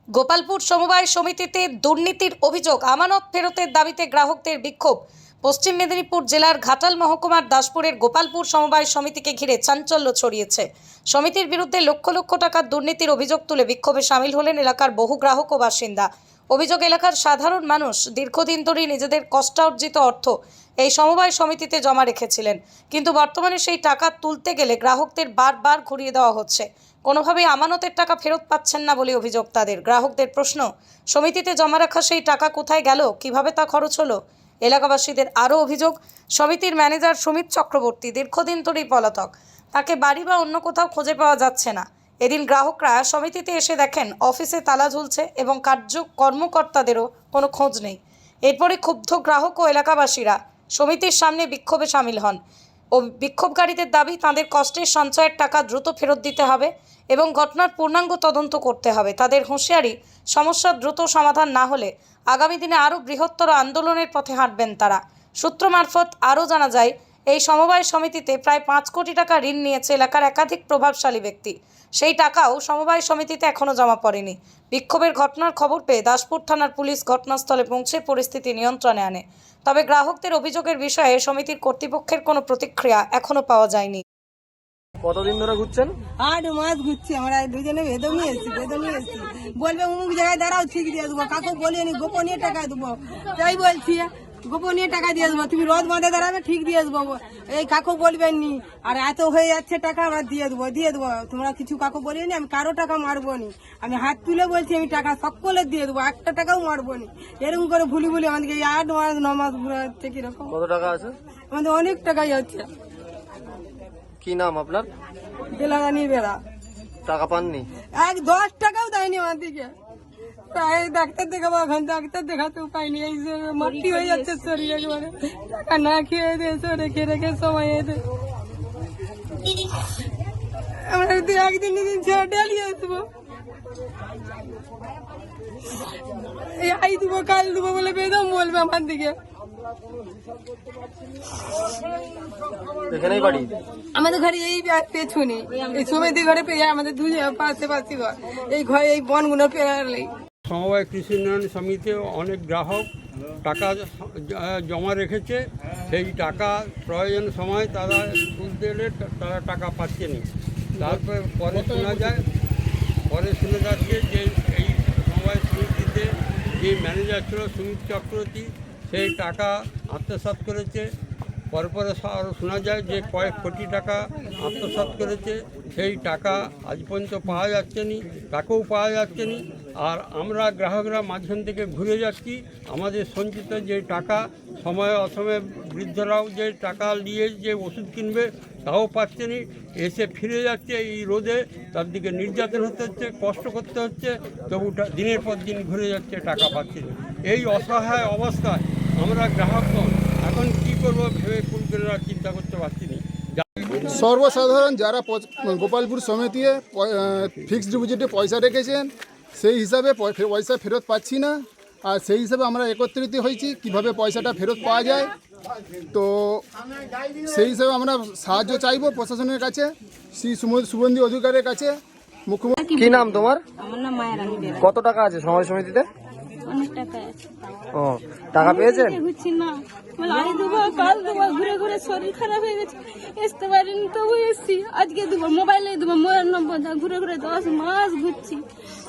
গোপালপুর সমবায় সমিতিতে দুর্নীতির অভিযোগ, আমানত ফেরতের দাবিতে গ্রাহকদের বিক্ষোভ। পশ্চিম মেদিনীপুর জেলার ঘাটাল মহকুমার দাসপুরের গোপালপুর সমবায় সমিতিকে ঘিরে চাঞ্চল্য ছড়িয়েছে। সমিতির বিরুদ্ধে লক্ষ লক্ষ টাকার দুর্নীতির অভিযোগ তুলে বিক্ষোভে সামিল হলেন এলাকার বহু গ্রাহক ও বাসিন্দা। অভিযোগ, এলাকার সাধারণ মানুষ দীর্ঘদিন ধরেই নিজেদের কষ্টার্জিত অর্থ এই সমবায় সমিতিতে জমা রেখেছিলেন, কিন্তু বর্তমানে সেই টাকা তুলতে গেলে গ্রাহকদের বারবার ঘুরিয়ে দেওয়া হচ্ছে। কোনোভাবেই আমানতের টাকা ফেরত পাচ্ছেন না বলে অভিযোগ তাদের। গ্রাহকদের প্রশ্ন, সমিতিতে জমা রাখা সেই টাকা কোথায় গেল, কিভাবে তা খরচ হলো? এলাকাবাসীদের আরও অভিযোগ, সমিতির ম্যানেজার সুমিত চক্রবর্তী দীর্ঘদিন ধরেই পলাতক, তাকে বাড়ি বা অন্য কোথাও খুঁজে পাওয়া যাচ্ছে না। এদিন গ্রাহকরা সমিতিতে এসে দেখেন অফিসে তালা ঝুলছে এবং কর্মকর্তাদেরও কোনো খোঁজ নেই। এরপরে ক্ষুব্ধ গ্রাহক ও এলাকাবাসীরা সমিতির সামনে বিক্ষোভে সামিল হন ও বিক্ষোভকারীদের দাবি, তাদের কষ্টের সঞ্চয়ের টাকা দ্রুত ফেরত দিতে হবে এবং ঘটনার পূর্ণাঙ্গ তদন্ত করতে হবে। তাদের হুঁশিয়ারি, সমস্যার দ্রুত সমাধান না হলে আগামী দিনে আরও বৃহত্তর আন্দোলনের পথে হাঁটবেন তারা। সূত্র মারফত আরও জানা যায়, এই সমবায় সমিতিতে প্রায় 5 কোটি টাকা ঋণ নিয়েছে এলাকার একাধিক প্রভাবশালী ব্যক্তি। সেই টাকাও সমবায় সমিতিতে এখনও জমা পড়েনি। বিক্ষোভের ঘটনার খবর পেয়ে দাসপুর থানার পুলিশ ঘটনাস্থলে পৌঁছে পরিস্থিতি নিয়ন্ত্রণে আনে। তবে গ্রাহকদের অভিযোগের বিষয়ে সমিতির কর্তৃপক্ষের কোনো প্রতিক্রিয়া এখনো পাওয়া যায়নি। কতদিন ধরে ঘুরছেন? 8 মাস ঘুরছি আমরা দুজনে, বেদমি এসছি বলবে অমুক জায়গায় দাঁড়াও, ঠিক দিয়ে দেবো। কাকু বলিনি গোপনীয় টাকা দেবো, তাই বলছি গোপনীয় টাকা দিয়ে দেবো, তুমি রোদ বাঁধে দাঁড়াবে, ঠিক দিয়ে দেবো। এই কাকু বলবেন নি, আর এত হয়ে যাচ্ছে টাকা, আমরা দিয়ে দেবো। তোমরা কিছু কাকু বলিনি, আমি কারো টাকা মারবো নি, আমি হাত তুলে বলছি আমি টাকা সকলে দিয়ে দেবো, একটা টাকাও মারবো নি। এরকম করে ভুলি আমাদেরকে 8 মাস 9 মাস ঘুরে হচ্ছে। কিরকম কত টাকা আছে? আমাদের অনেক টাকাই হচ্ছে। কি নাম আপনার? বেলাগানি বেড়া। টাকা পাননি? 10 টাকাও দেয়নি আমাদেরকে। প্রায় ডাক্তার দেখাবো, এখন ডাক্তার দেখাতেও পাইনি। এই যে মাটি হয়ে যাচ্ছে শরীর একেবারে, টাকা না খেয়ে দিয়েছে, রেখে রেখে সময় এসে আমরা একদিন ছেড়ে ডেলিয়ে আসবো, এই আই দেবো কাল দেবো বলে বেদম বলবে আমার দিকে। এখানেই বাড়ি? আমাদের ঘরে এই পেছনে, এই সমিতি ঘরে পেয়ে আমাদের পাশে ঘর, এই ঘরে এই বনগুলো পেরালেই। সমবায় কৃষি উন্নয়ন সমিতিতে অনেক গ্রাহক টাকা জমা রেখেছে। সেই টাকা প্রয়োজন সময় তারা তুলতে এলে তারা টাকা পাচ্ছে না। তারপরে পরে শোনা যাচ্ছে যে এই সমবায় সমিতিতে যে ম্যানেজার ছিল সুমিত চক্রবর্তী, সেই টাকা আত্মসাৎ করেছে। পরে আরও শোনা যায় যে কয়েক কোটি টাকা আত্মসাৎ করেছে। সেই টাকা আজ পর্যন্ত পাওয়া যাচ্ছে না, তাকেও পাওয়া যাচ্ছে না। আর আমরা গ্রাহকরা মাঝখান থেকে ঘুরে যাচ্ছি। আমাদের সঞ্চিত যে টাকা, সময়ে অসময়ে বৃদ্ধরাও যে টাকা নিয়ে যে ওষুধ কিনবে তাও পাচ্ছে না, এসে ফিরে যাচ্ছে এই রোদে, তার দিকে নির্যাতন হতে হচ্ছে, কষ্ট করতে হচ্ছে, তবু দিনের পর দিন ঘুরে যাচ্ছে, টাকা পাচ্ছে না। এই অসহায় অবস্থায় আমরা গ্রাহকগণ এখন কী করবো ভেবে কুলকেরা চিন্তা করতে পারছি না। সর্বসাধারণ যারা গোপালপুর সমিতিতে ফিক্সড ডিপোজিটে পয়সা রেখেছেন, সেই হিসাবে পয়সা ফেরত পাচ্ছি না। আর সেই হিসাবে আমরা একত্রিত হয়েছি কিভাবে পয়সাটা ফেরত পাওয়া যায়। তো সেই হিসাবে আমরা সাহায্য চাইব প্রশাসনের কাছে, শ্রী সুবন্ধী অধিকারের কাছে, মুখ্যমন্ত্রী। কি নাম তোমার? আমার নাম মায়ারানী বেরা। কত টাকা আছে সমবায় সমিতিতে? অনেক টাকা আছে। ও, টাকা পেয়েছেন? বুঝছি না, আই দেবো কাল দেবো, ঘুরে ঘুরে শরীর খারাপ হয়ে গেছে, আসতে পারিনি, তবু এসছি। আজকে দেবো, মোবাইলে দেবো, মোবাইল নম্বর ঘুরে ঘুরে 10 মাস ঘুরছি,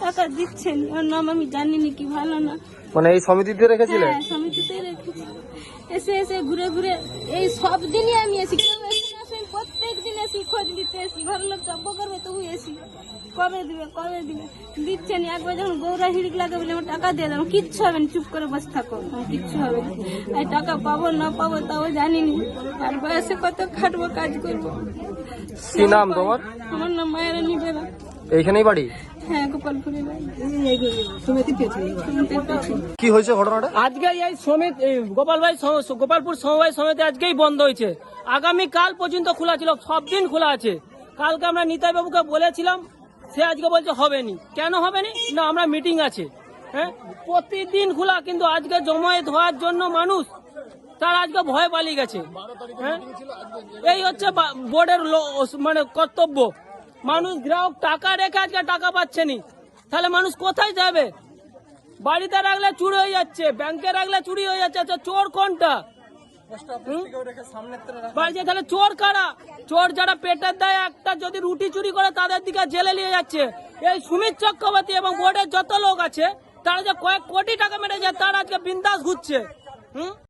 টাকা দিচ্ছেন। ওর নাম আমি জানিনি, কি ভালো না। মানে এই সমিতিতে রেখেছিলেন? হ্যাঁ, সমিতিতেই রেখেছি। এসে এসে ঘুরে ঘুরে এই সব দিনই আমি এসি, প্রত্যেক দিন এসি, খোঁজ নিতে এসি, ঘর লোক জব্ব করবে তবু এসি। কবে দিবে দিচ্ছে না। একবার যখন গৌরা হিড়িক লাগে বলে আমার টাকা দিয়ে দেবো, কিচ্ছু হবে না, চুপ করে বসে থাকো, কিচ্ছু হবে না। এই টাকা পাবো না পাবো তাও জানিনি, আর বয়সে কত খাটবো, কাজ করবো। কি নাম তোমার? আমার নাম মায়ারানী বেরা। এইখানেই বাড়ি? হ্যাঁ, গোপালপুরে বাড়ি। কি হয়েছে ঘটনাটা? আজকে এই গোপালপুর সমবায় সমিতি আজকেই বন্ধ হয়েছে। আগামী কাল পর্যন্ত খোলা ছিল, সব দিন খোলা আছে। কালকে আমরা নিতাই বাবুকে বলেছিলাম, সে আজকে বলছে হবেনি। কেন হবেনি? না, আমরা মিটিং আছে। হ্যাঁ, প্রতিদিন খোলা, কিন্তু আজকে জমায়েত হওয়ার জন্য মানুষ তারা আজকে ভয় পালিয়ে গেছে। হ্যাঁ, এই হচ্ছে বোর্ডের মানে কর্তব্য। মানুষ গ্রাহক টাকা রেখে আজকে টাকা পাচ্ছে না। তাহলে মানুষ কোথায় যাবে? বাড়িতে রাখলে চুরি হয়ে যাচ্ছে, ব্যাংকে রাখলে চুরি হয়ে যাচ্ছে। আচ্ছা চোর কোনটা? বাড়িতে তাহলে চোর কারা? চোর যারা পেটের দায় একটা যদি রুটি চুরি করে তাদের দিকে জেলে নিয়ে যাচ্ছে। এই সুমিত চক্রবর্তী এবং বোর্ডের যত লোক আছে তারা যে কয়েক কোটি টাকা মেরে যায় তারা আজকে বিন্দাস ঘুরছে।